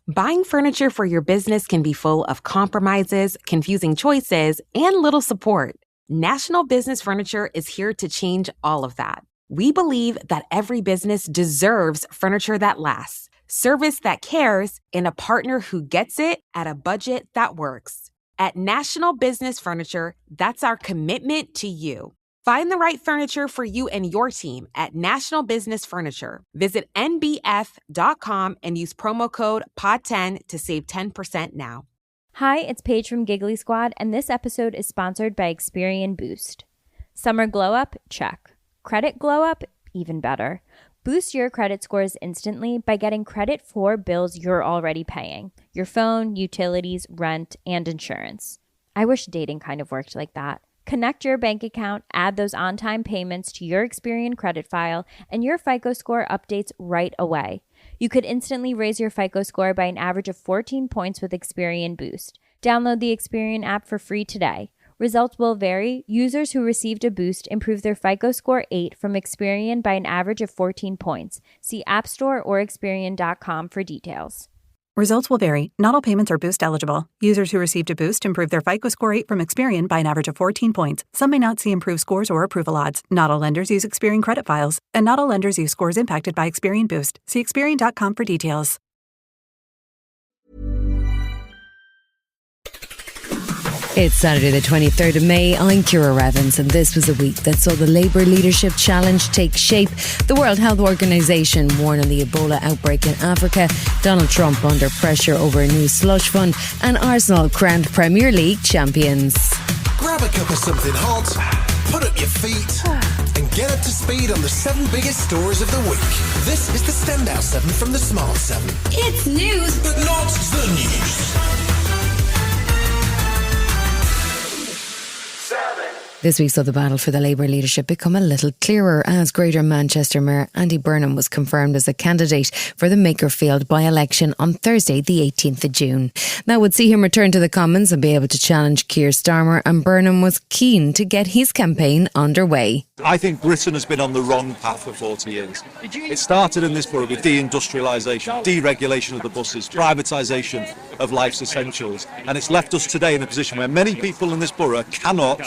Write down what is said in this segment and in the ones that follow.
Buying furniture for your business can be full of compromises, confusing choices, and little support. National Business Furniture is here to change all of that. We believe that every business deserves furniture that lasts, service that cares, and a partner who gets it at a budget that works. At National Business Furniture, that's our commitment to you. Find the right furniture for you and your team at National Business Furniture. Visit nbf.com and use promo code POD10 to save 10% now. Hi, it's Paige from Giggly Squad, and this episode is sponsored by Experian Boost. Summer glow up? Check. Credit glow up? Even better. Boost your credit scores instantly by getting credit for bills you're already paying. Your phone, utilities, rent, and insurance. I wish dating kind of worked like that. Connect your bank account, add those on-time payments to your Experian credit file, and your FICO score updates right away. You could instantly raise your FICO score by an average of 14 points with Experian Boost. Download the Experian app for free today. Results will vary. Users who received a boost improved their FICO score 8 from Experian by an average of 14 points. See App Store or Experian.com for details. Results will vary. Not all payments are Boost eligible. Users who received a boost improved their FICO score 8 from Experian by an average of 14 points. Some may not see improved scores or approval odds. Not all lenders use Experian credit files. And not all lenders use scores impacted by Experian Boost. See Experian.com for details. It's Saturday the 23rd of May. I'm Ciara Evans, and this was a week that saw the Labour Leadership Challenge take shape. The World Health Organization warned on the Ebola outbreak in Africa, Donald Trump under pressure over a new slush fund, and Arsenal crowned Premier League champions. Grab a cup of something hot, put up your feet, and get up to speed on the 7 biggest stories of the week. This is the Standout 7 from the Smart 7. It's news, but not the news. This week saw the battle for the Labour leadership become a little clearer as Greater Manchester Mayor Andy Burnham was confirmed as a candidate for the Makerfield by-election on Thursday the 18th of June. That would see him return to the Commons and be able to challenge Keir Starmer, and Burnham was keen to get his campaign underway. I think Britain has been on the wrong path for 40 years. It started in this borough with deindustrialisation, deregulation of the buses, privatisation of life's essentials, and it's left us today in a position where many people in this borough cannot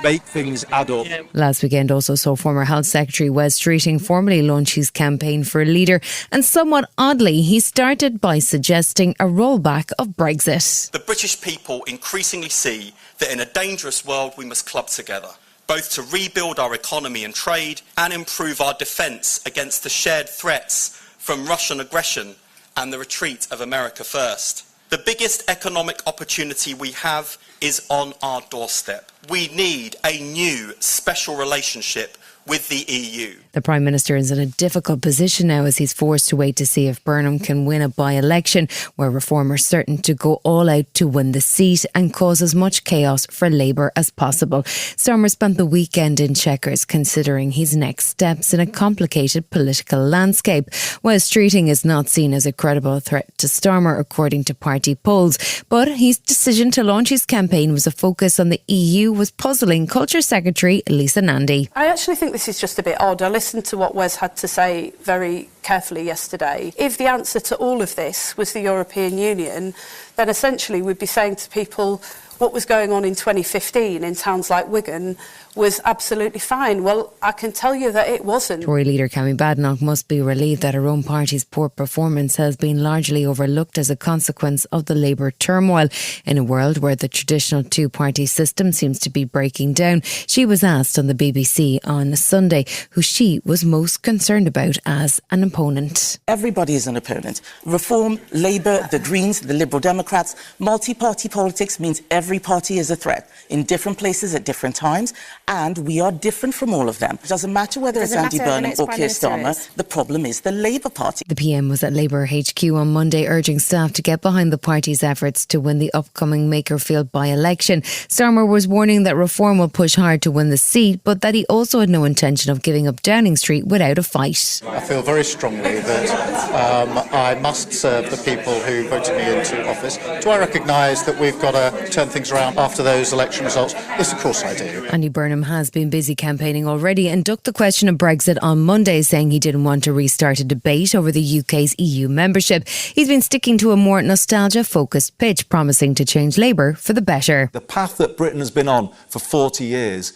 make things add up. Last weekend also saw former Health Secretary Wes Streeting formally launch his campaign for a leader, and somewhat oddly he started by suggesting a rollback of Brexit. The British people increasingly see that in a dangerous world we must club together, both to rebuild our economy and trade and improve our defence against the shared threats from Russian aggression and the retreat of America first. The biggest economic opportunity we have is on our doorstep. We need a new special relationship with the EU. The Prime Minister is in a difficult position now as he's forced to wait to see if Burnham can win a by-election where Reform are certain to go all out to win the seat and cause as much chaos for Labour as possible. Starmer spent the weekend in Chequers considering his next steps in a complicated political landscape. While Streeting is not seen as a credible threat to Starmer according to party polls, but his decision to launch his campaign was a focus on the EU was puzzling Culture Secretary Lisa Nandy. I actually think this is just a bit odd. I listened to what Wes had to say very carefully yesterday. If the answer to all of this was the European Union, then essentially we'd be saying to people what was going on in 2015 in towns like Wigan was absolutely fine. Well, I can tell you that it wasn't. Tory leader Cammy Badenoch must be relieved that her own party's poor performance has been largely overlooked as a consequence of the Labour turmoil. In a world where the traditional two-party system seems to be breaking down, she was asked on the BBC on Sunday who she was most concerned about as an opponent. Everybody is an opponent. Reform, Labour, the Greens, the Liberal Democrats. Multi-party politics means every party is a threat in different places at different times. And we are different from all of them. It doesn't matter whether it's Andy Burnham or Keir Starmer. The problem is the Labour Party. The PM was at Labour HQ on Monday urging staff to get behind the party's efforts to win the upcoming Makerfield by-election. Starmer was warning that Reform will push hard to win the seat, but that he also had no intention of giving up Downing Street without a fight. I feel very strongly strongly that I must serve the people who voted me into office. Do I recognise that we've got to turn things around after those election results? Yes, of course I do. Andy Burnham has been busy campaigning already and ducked the question of Brexit on Monday, saying he didn't want to restart a debate over the UK's EU membership. He's been sticking to a more nostalgia-focused pitch, promising to change Labour for the better. The path that Britain has been on for 40 years,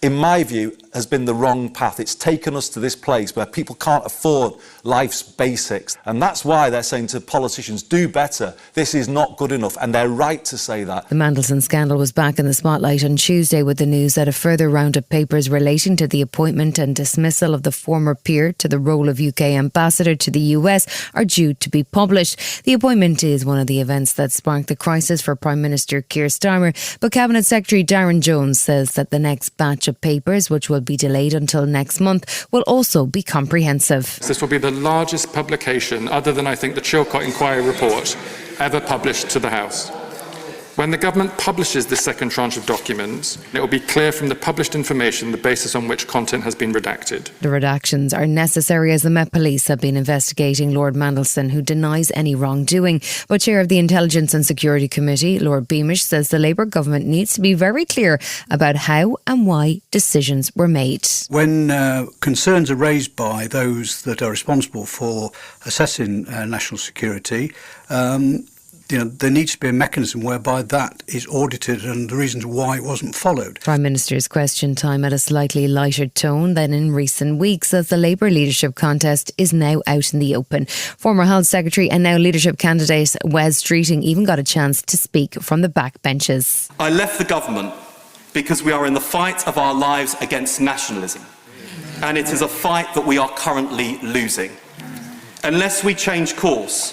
in my view, has been the wrong path. It's taken us to this place where people can't afford life's basics. And that's why they're saying to politicians, do better. This is not good enough. And they're right to say that. The Mandelson scandal was back in the spotlight on Tuesday with the news that a further round of papers relating to the appointment and dismissal of the former peer to the role of UK ambassador to the US are due to be published. The appointment is one of the events that sparked the crisis for Prime Minister Keir Starmer, but Cabinet Secretary Darren Jones says that the next batch of papers, which will be delayed until next month, will also be comprehensive. This will be the largest publication, other than I think the Chilcot Inquiry report, ever published to the House. When the government publishes the second tranche of documents, it will be clear from the published information the basis on which content has been redacted. The redactions are necessary as the Met Police have been investigating Lord Mandelson, who denies any wrongdoing. But Chair of the Intelligence and Security Committee, Lord Beamish, says the Labour government needs to be very clear about how and why decisions were made. When concerns are raised by those that are responsible for assessing national security, there needs to be a mechanism whereby that is audited and the reasons why it wasn't followed. Prime Minister's question time at a slightly lighter tone than in recent weeks, as the Labour leadership contest is now out in the open. Former Health Secretary and now leadership candidate Wes Streeting even got a chance to speak from the backbenches. I left the government because we are in the fight of our lives against nationalism. And it is a fight that we are currently losing. Unless we change course,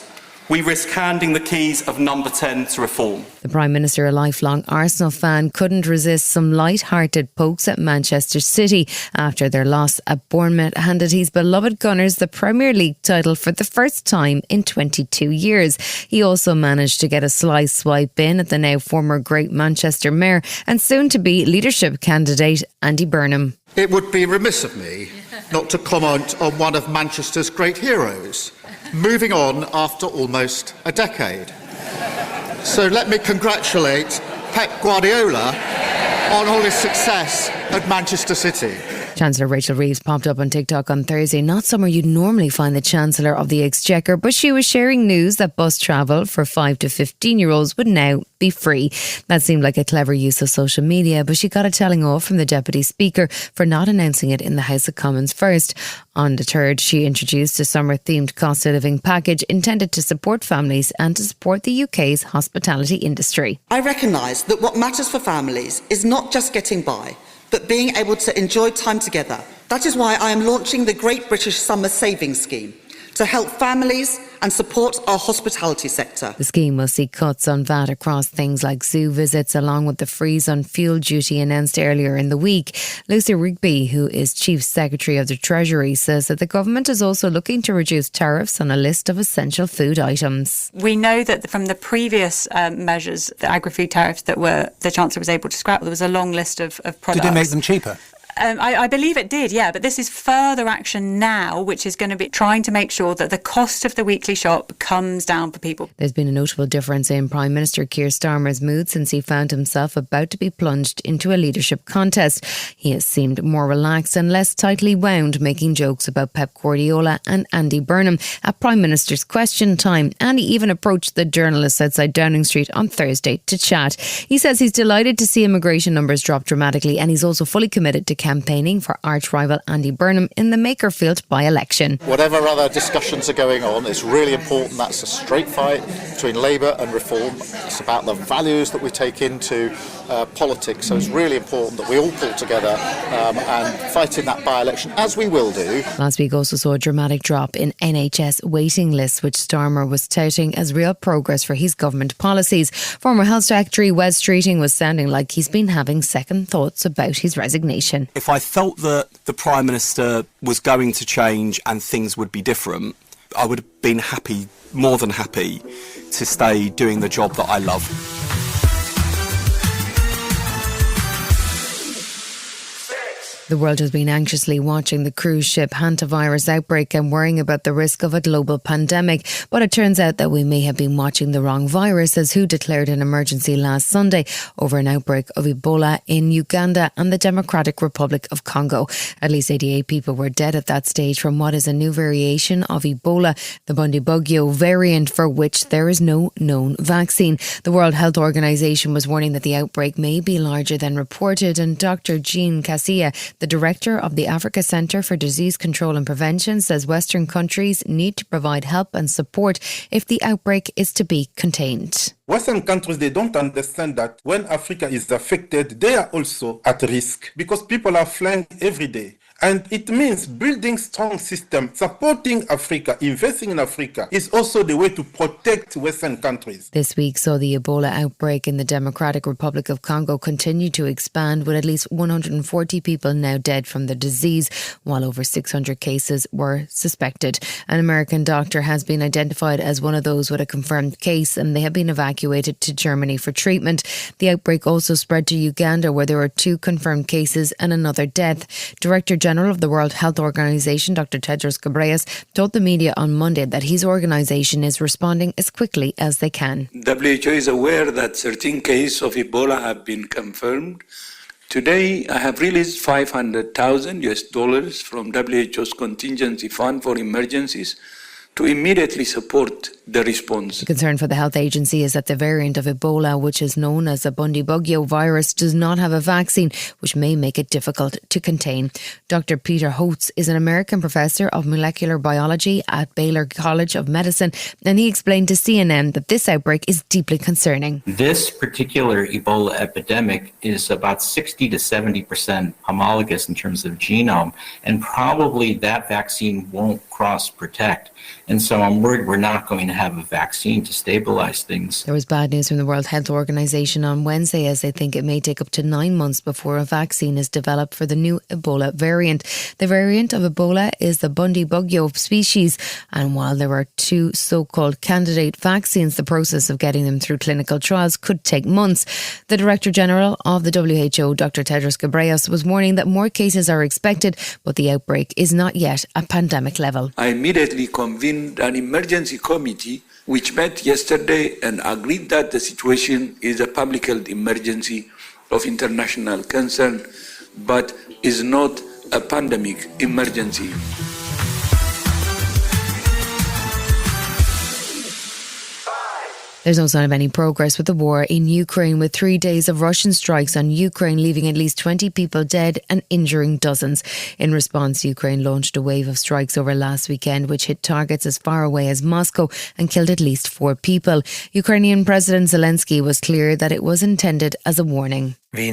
we risk handing the keys of number 10 to reform. The Prime Minister, a lifelong Arsenal fan, couldn't resist some light-hearted pokes at Manchester City after their loss at Bournemouth handed his beloved Gunners the Premier League title for the first time in 22 years. He also managed to get a sly swipe in at the now former Great Manchester Mayor and soon-to-be leadership candidate Andy Burnham. It would be remiss of me not to comment on one of Manchester's great heroes, moving on after almost a decade. So let me congratulate Pep Guardiola on all his success at Manchester City. Chancellor Rachel Reeves popped up on TikTok on Thursday, not somewhere you'd normally find the Chancellor of the Exchequer, but she was sharing news that bus travel for 5 to 15-year-olds would now be free. That seemed like a clever use of social media, but she got a telling off from the Deputy Speaker for not announcing it in the House of Commons first. On the 3rd, she introduced a summer-themed cost of living package intended to support families and to support the UK's hospitality industry. I recognise that what matters for families is not just getting by, but being able to enjoy time together. That is why I am launching the Great British Summer Savings Scheme to help families and support our hospitality sector. The scheme will see cuts on VAT across things like zoo visits, along with the freeze on fuel duty announced earlier in the week. Lucy Rigby, who is Chief Secretary of the Treasury, says that the government is also looking to reduce tariffs on a list of essential food items. We know that from the previous measures, the agri-food tariffs that the Chancellor was able to scrap, there was a long list of products. Did it make them cheaper? I believe it did, yeah, but this is further action now, which is going to be trying to make sure that the cost of the weekly shop comes down for people. There's been a notable difference in Prime Minister Keir Starmer's mood since he found himself about to be plunged into a leadership contest. He has seemed more relaxed and less tightly wound, making jokes about Pep Guardiola and Andy Burnham at Prime Minister's question time, and he even approached the journalists outside Downing Street on Thursday to chat. He says he's delighted to see immigration numbers drop dramatically, and he's also fully committed to campaigning for arch-rival Andy Burnham in the Makerfield by-election. Whatever other discussions are going on, it's really important that's a straight fight between Labour and Reform. It's about the values that we take into politics, so it's really important that we all pull together and fight in that by-election, as we will do. Last week also saw a dramatic drop in NHS waiting lists, which Starmer was touting as real progress for his government policies. Former Health Secretary Wes Streeting was sounding like he's been having second thoughts about his resignation. If I felt that the Prime Minister was going to change and things would be different, I would have been happy, more than happy, to stay doing the job that I love. The world has been anxiously watching the cruise ship hantavirus outbreak and worrying about the risk of a global pandemic. But it turns out that we may have been watching the wrong virus, as WHO declared an emergency last Sunday over an outbreak of Ebola in Uganda and the Democratic Republic of Congo. At least 88 people were dead at that stage from what is a new variation of Ebola, the Bundibugyo variant, for which there is no known vaccine. The World Health Organization was warning that the outbreak may be larger than reported, and Dr. Jean Cassia, the director of the Africa Centre for Disease Control and Prevention, says Western countries need to provide help and support if the outbreak is to be contained. Western countries, they don't understand that when Africa is affected, they are also at risk because people are flying every day. And it means building strong systems, supporting Africa, investing in Africa is also the way to protect Western countries. This week saw the Ebola outbreak in the Democratic Republic of Congo continue to expand, with at least 140 people now dead from the disease, while over 600 cases were suspected. An American doctor has been identified as one of those with a confirmed case, and they have been evacuated to Germany for treatment. The outbreak also spread to Uganda, where there were 2 confirmed cases and another death. Director General of the World Health Organization, Dr. Tedros Ghebreyesus, told the media on Monday that his organization is responding as quickly as they can. WHO is aware that 13 cases of Ebola have been confirmed. Today, I have released $500,000 from WHO's contingency fund for emergencies to immediately support the response. The concern for the health agency is that the variant of Ebola, which is known as the Bundibugyo virus, does not have a vaccine, which may make it difficult to contain. Dr. Peter Hotz is an American professor of molecular biology at Baylor College of Medicine, and he explained to CNN that this outbreak is deeply concerning. This particular Ebola epidemic is about 60 to 70% homologous in terms of genome, and probably that vaccine won't cross-protect. And so I'm worried we're not going to have a vaccine to stabilize things. There was bad news from the World Health Organization on Wednesday, as they think it may take up to 9 months before a vaccine is developed for the new Ebola variant. The variant of Ebola is the Bundibugyo species, and while there are 2 so-called candidate vaccines, the process of getting them through clinical trials could take months. The Director General of the WHO, Dr. Tedros Ghebreyesus, was warning that more cases are expected, but the outbreak is not yet at pandemic level. I immediately convened an emergency committee which met yesterday and agreed that the situation is a public health emergency of international concern, but is not a pandemic emergency. There's no sign of any progress with the war in Ukraine, with 3 days of Russian strikes on Ukraine leaving at least 20 people dead and injuring dozens. In response, Ukraine launched a wave of strikes over last weekend, which hit targets as far away as Moscow and killed at least 4 people. Ukrainian President Zelensky was clear that it was intended as a warning. The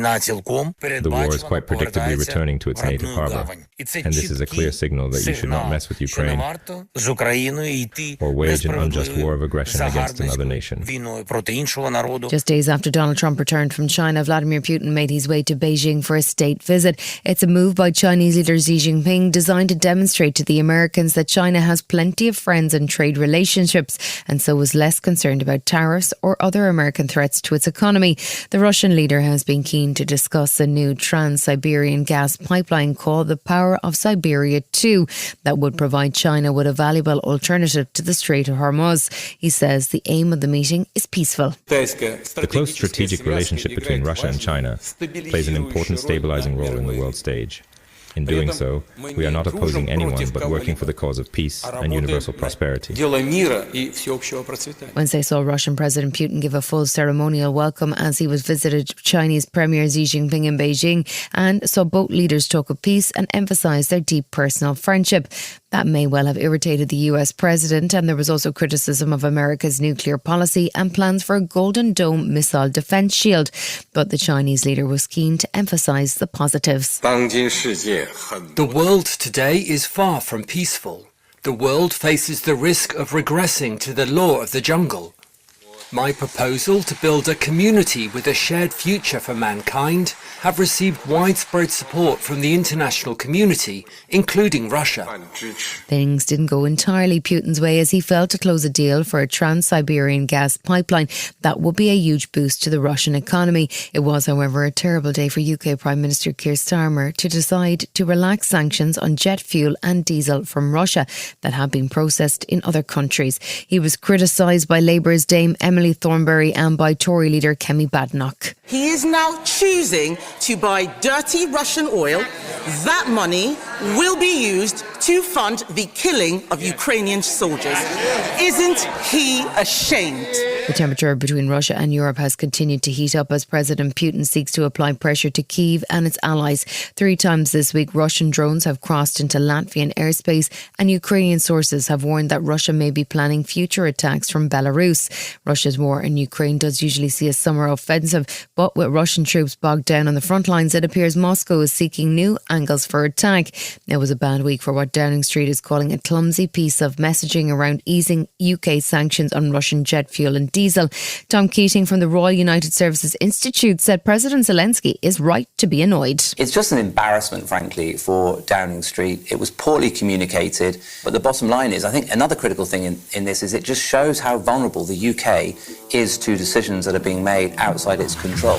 war is quite predictably returning to its native harbor, and this is a clear signal that you should not mess with Ukraine or wage an unjust war of aggression against another nation. Just days after Donald Trump returned from China, Vladimir Putin made his way to Beijing for a state visit. It's a move by Chinese leader Xi Jinping designed to demonstrate to the Americans that China has plenty of friends and trade relationships, and so was less concerned about tariffs or other American threats to its economy. The Russian leader has been keen to discuss a new trans-Siberian gas pipeline called the Power of Siberia 2 that would provide China with a valuable alternative to the Strait of Hormuz. He says the aim of the meeting is peaceful. The close strategic relationship between Russia and China plays an important stabilizing role in the world stage. In doing so, we are not opposing anyone but working for the cause of peace and universal prosperity. Wednesday saw Russian President Putin give a full ceremonial welcome as he was visited Chinese Premier Xi Jinping in Beijing, and saw both leaders talk of peace and emphasise their deep personal friendship. That may well have irritated the US president, and there was also criticism of America's nuclear policy and plans for a Golden Dome missile defence shield. But the Chinese leader was keen to emphasise the positives. The world today is far from peaceful. The world faces the risk of regressing to the law of the jungle. My proposal to build a community with a shared future for mankind have received widespread support from the international community, including Russia. Things didn't go entirely Putin's way as he failed to close a deal for a trans-Siberian gas pipeline that would be a huge boost to the Russian economy. It was, however, a terrible day for UK Prime Minister Keir Starmer to decide to relax sanctions on jet fuel and diesel from Russia that had been processed in other countries. He was criticised by Labour's Dame Emily Thornberry and by Tory leader Kemi Badenoch. He is now choosing to buy dirty Russian oil. That money will be used to fund the killing of Ukrainian soldiers. Isn't he ashamed? The temperature between Russia and Europe has continued to heat up as President Putin seeks to apply pressure to Kyiv and its allies. 3 times this week, Russian drones have crossed into Latvian airspace, and Ukrainian sources have warned that Russia may be planning future attacks from Belarus. Russia's war in Ukraine does usually see a summer offensive, but with Russian troops bogged down on the front lines, it appears Moscow is seeking new angles for attack. It was a bad week for what Downing Street is calling a clumsy piece of messaging around easing UK sanctions on Russian jet fuel and diesel. Tom Keating from the Royal United Services Institute said President Zelensky is right to be annoyed. It's just an embarrassment, frankly, for Downing Street. It was poorly communicated, but the bottom line is, I think another critical thing in this is it just shows how vulnerable the UK is to decisions that are being made outside its control.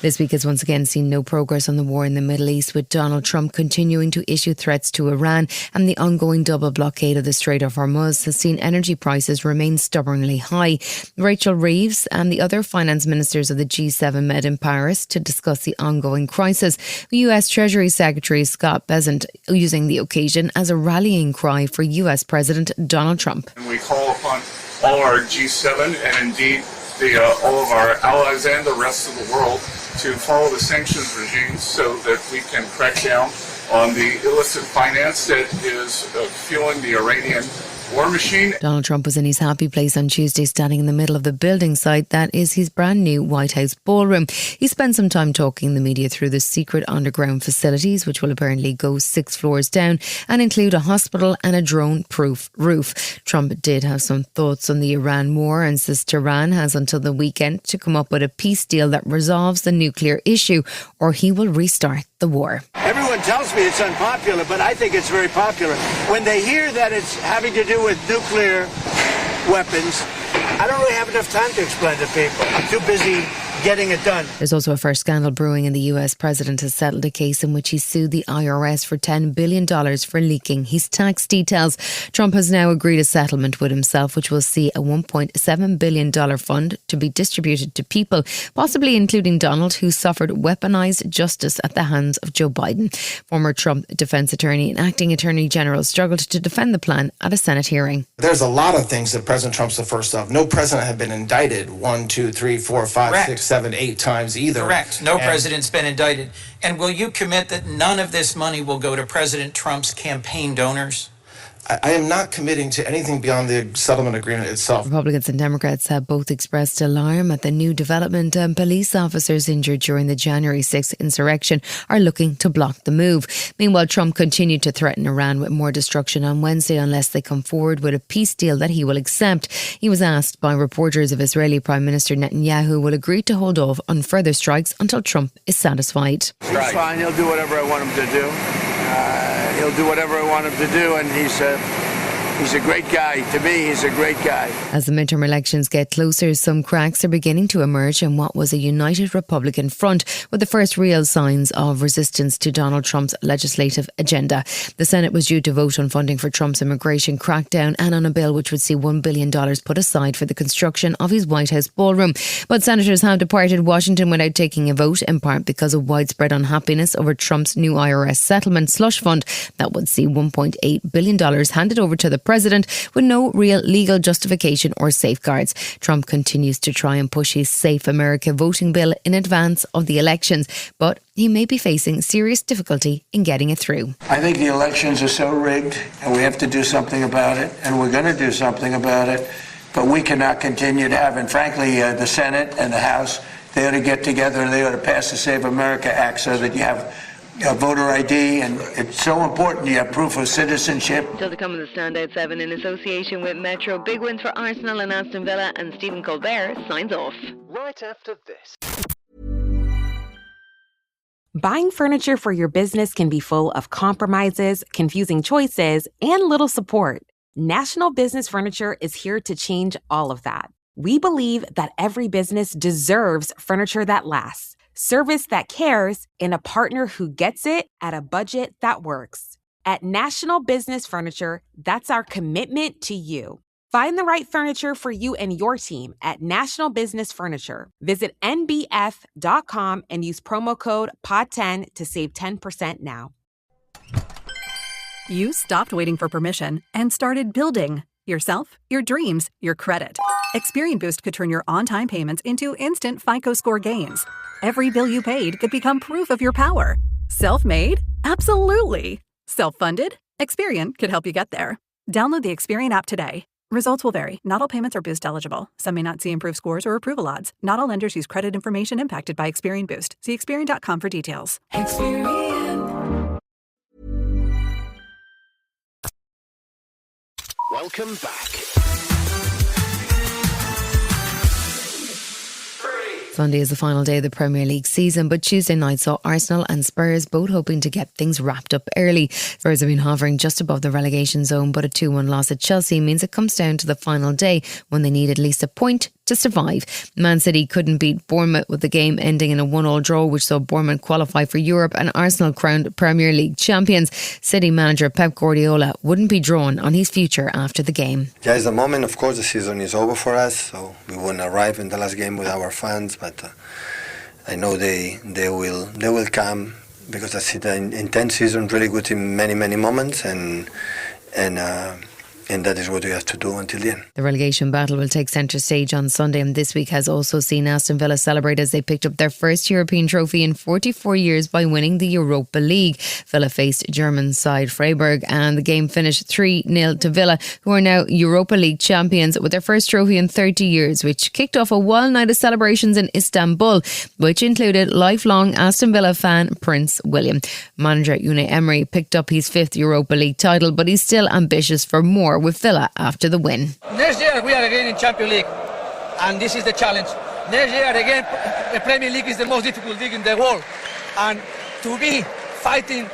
This week has once again seen no progress on the war in the Middle East, with Donald Trump continuing to issue threats to Iran, and the ongoing double blockade of the Strait of Hormuz has seen energy prices remain stubbornly high. Rachel Reeves and the other finance ministers of the G7 met in Paris to discuss the ongoing crisis. US Treasury Secretary Scott Bessent using the occasion as a rallying cry for US President Donald Trump. And we call upon all our G7 and indeed all of our allies and the rest of the world to follow the sanctions regime so that we can crack down on the illicit finance that is fueling the Iranian war machine. Donald Trump was in his happy place on Tuesday, standing in the middle of the building site that is his brand new White House ballroom. He spent some time talking the media through the secret underground facilities, which will apparently go 6 floors down and include a hospital and a drone-proof roof. Trump did have some thoughts on the Iran war and says Tehran has until the weekend to come up with a peace deal that resolves the nuclear issue, or he will restart the war. Everyone tells me it's unpopular, but I think it's very popular. When they hear that it's having to do with nuclear weapons, I don't really have enough time to explain to people. I'm too busy getting it done. There's also a first scandal brewing in the US. President has settled a case in which he sued the IRS for $10 billion for leaking his tax details. Trump has now agreed a settlement with himself, which will see a $1.7 billion fund to be distributed to people, possibly including Donald, who suffered weaponized justice at the hands of Joe Biden. Former Trump defense attorney and acting attorney general struggled to defend the plan at a Senate hearing. There's a lot of things that President Trump's the first of. No president had been indicted 1, 2, 3, 4, 5, Correct. 6, 7, 8 times either. Correct. No president's been indicted. And will you commit that none of this money will go to President Trump's campaign donors? I am not committing to anything beyond the settlement agreement itself. Republicans and Democrats have both expressed alarm at the new development, and police officers injured during the January 6th insurrection are looking to block the move. Meanwhile, Trump continued to threaten Iran with more destruction on Wednesday unless they come forward with a peace deal that he will accept. He was asked by reporters if Israeli Prime Minister Netanyahu will agree to hold off on further strikes until Trump is satisfied. He's fine. He'll do whatever I want him to do. He'll do whatever I want him to do, and he's a great guy. To me, he's a great guy. As the midterm elections get closer, some cracks are beginning to emerge in what was a united Republican front, with the first real signs of resistance to Donald Trump's legislative agenda. The Senate was due to vote on funding for Trump's immigration crackdown and on a bill which would see $1 billion put aside for the construction of his White House ballroom. But senators have departed Washington without taking a vote, in part because of widespread unhappiness over Trump's new IRS settlement slush fund that would see $1.8 billion handed over to the president with no real legal justification or safeguards. Trump continues to try and push his Safe America voting bill in advance of the elections, but he may be facing serious difficulty in getting it through. I think the elections are so rigged, and we have to do something about it, and we're going to do something about it, but we cannot continue to have, and frankly, the Senate and the House, they ought to get together and they ought to pass the Save America Act so that you have voter ID, and it's so important you have proof of citizenship. Still to come in the Standout 7 in association with Metro. Big wins for Arsenal and Aston Villa, and Stephen Colbert signs off. Right after this. Buying furniture for your business can be full of compromises, confusing choices, and little support. National Business Furniture is here to change all of that. We believe that every business deserves furniture that lasts, service that cares, and a partner who gets it at a budget that works. At National Business Furniture, that's our commitment to you. Find the right furniture for you and your team at National Business Furniture. Visit nbf.com and use promo code POD10 to save 10% now. You stopped waiting for permission and started building yourself, your dreams, your credit. Experian Boost could turn your on-time payments into instant FICO score gains. Every bill you paid could become proof of your power. Self-made? Absolutely. Self-funded? Experian could help you get there. Download the Experian app today. Results will vary. Not all payments are Boost eligible. Some may not see improved scores or approval odds. Not all lenders use credit information impacted by Experian Boost. See Experian.com for details. Experian. Welcome back. Sunday is the final day of the Premier League season, but Tuesday night saw Arsenal and Spurs both hoping to get things wrapped up early. Spurs have been hovering just above the relegation zone, but a 2-1 loss at Chelsea means it comes down to the final day when they need at least a point to survive. Man City couldn't beat Bournemouth, with the game ending in a 1-1 draw, which saw Bournemouth qualify for Europe and Arsenal crowned Premier League champions. City manager Pep Guardiola wouldn't be drawn on his future after the game. Yeah, it's the moment. Of course, the season is over for us, so we won't arrive in the last game with our fans, but I know they will come, because it's an intense season, really good in many moments, and that is what we have to do until the end. The relegation battle will take centre stage on Sunday, and this week has also seen Aston Villa celebrate as they picked up their first European trophy in 44 years by winning the Europa League. Villa faced German side Freiburg, and the game finished 3-0 to Villa, who are now Europa League champions with their first trophy in 30 years, which kicked off a wild night of celebrations in Istanbul, which included lifelong Aston Villa fan Prince William. Manager Unai Emery picked up his 5th Europa League title, but he's still ambitious for more with Villa after the win. Next year we are again in Champions League, and this is the challenge. Next year again, the Premier League is the most difficult league in the world, and to be fighting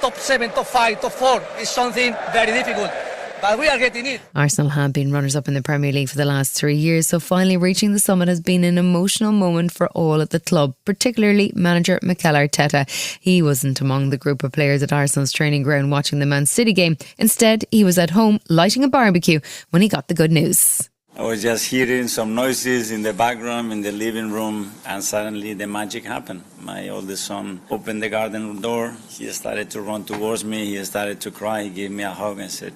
top 7, top 5, top 4 is something very difficult. But we are getting it. Arsenal have been runners-up in the Premier League for the last 3 years, so finally reaching the summit has been an emotional moment for all at the club, particularly manager Mikel Arteta. He wasn't among the group of players at Arsenal's training ground watching the Man City game. Instead, he was at home lighting a barbecue when he got the good news. I was just hearing some noises in the background in the living room, and suddenly the magic happened. My oldest son opened the garden door. He started to run towards me. He started to cry. He gave me a hug and said,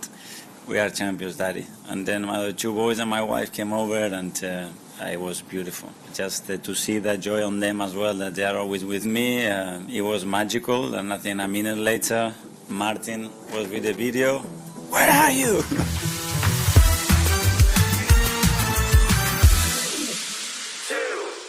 "We are champions, Daddy." And then my other 2 boys and my wife came over, and it was beautiful. Just to see that joy on them as well, that they are always with me. It was magical. And I think a minute later, Martin was with the video. "Where are you?"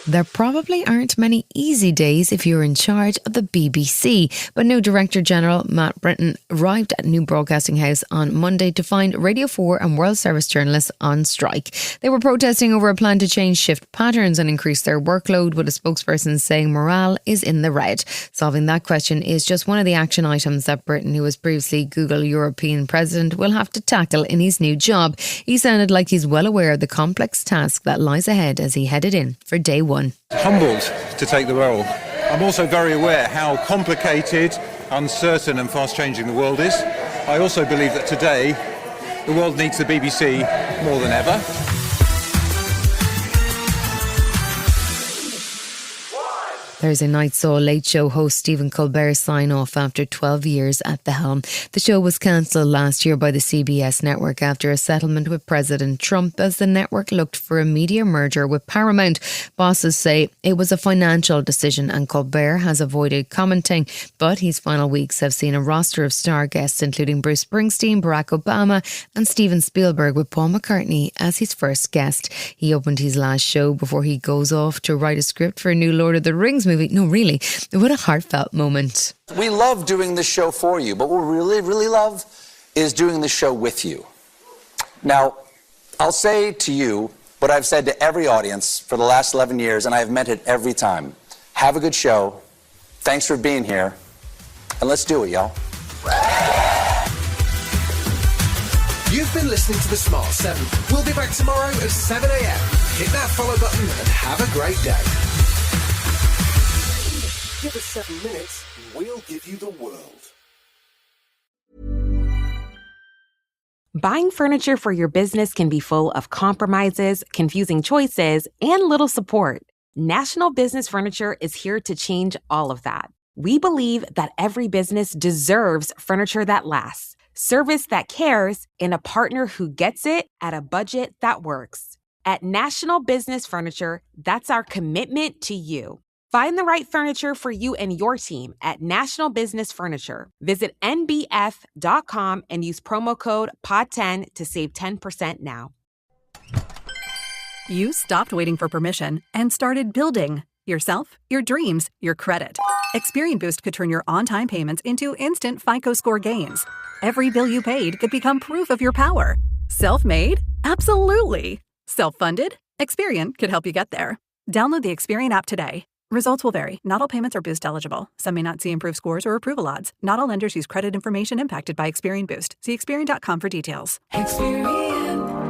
There probably aren't many easy days if you're in charge of the BBC, but new Director General Matt Britton arrived at New Broadcasting House on Monday to find Radio 4 and World Service journalists on strike. They were protesting over a plan to change shift patterns and increase their workload, with a spokesperson saying morale is in the red. Solving that question is just one of the action items that Britton, who was previously Google European President, will have to tackle in his new job. He sounded like he's well aware of the complex task that lies ahead as he headed in for day one. Humbled to take the role. I'm also very aware how complicated, uncertain and fast-changing the world is. I also believe that today the world needs the BBC more than ever. Thursday night saw Late Show host Stephen Colbert sign off after 12 years at the helm. The show was cancelled last year by the CBS network after a settlement with President Trump, as the network looked for a media merger with Paramount. Bosses say it was a financial decision, and Colbert has avoided commenting, but his final weeks have seen a roster of star guests including Bruce Springsteen, Barack Obama and Steven Spielberg, with Paul McCartney as his first guest. He opened his last show before he goes off to write a script for a new Lord of the Rings movie. No, really, what a heartfelt moment. We love doing this show for you, but what we really, really love is doing this show with you. Now, I'll say to you what I've said to every audience for the last 11 years, and I have meant it every time. Have a good show. Thanks for being here. And let's do it, y'all. You've been listening to The Smart 7. We'll be back tomorrow at 7 a.m. Hit that follow button and have a great day. Give us 7 minutes and we'll give you the world. Buying furniture for your business can be full of compromises, confusing choices, and little support. National Business Furniture is here to change all of that. We believe that every business deserves furniture that lasts, service that cares, and a partner who gets it at a budget that works. At National Business Furniture, that's our commitment to you. Find the right furniture for you and your team at National Business Furniture. Visit nbf.com and use promo code POD10 to save 10% now. You stopped waiting for permission and started building yourself, your dreams, your credit. Experian Boost could turn your on-time payments into instant FICO score gains. Every bill you paid could become proof of your power. Self-made? Absolutely. Self-funded? Experian could help you get there. Download the Experian app today. Results will vary. Not all payments are Boost eligible. Some may not see improved scores or approval odds. Not all lenders use credit information impacted by Experian Boost. See Experian.com for details. Experian.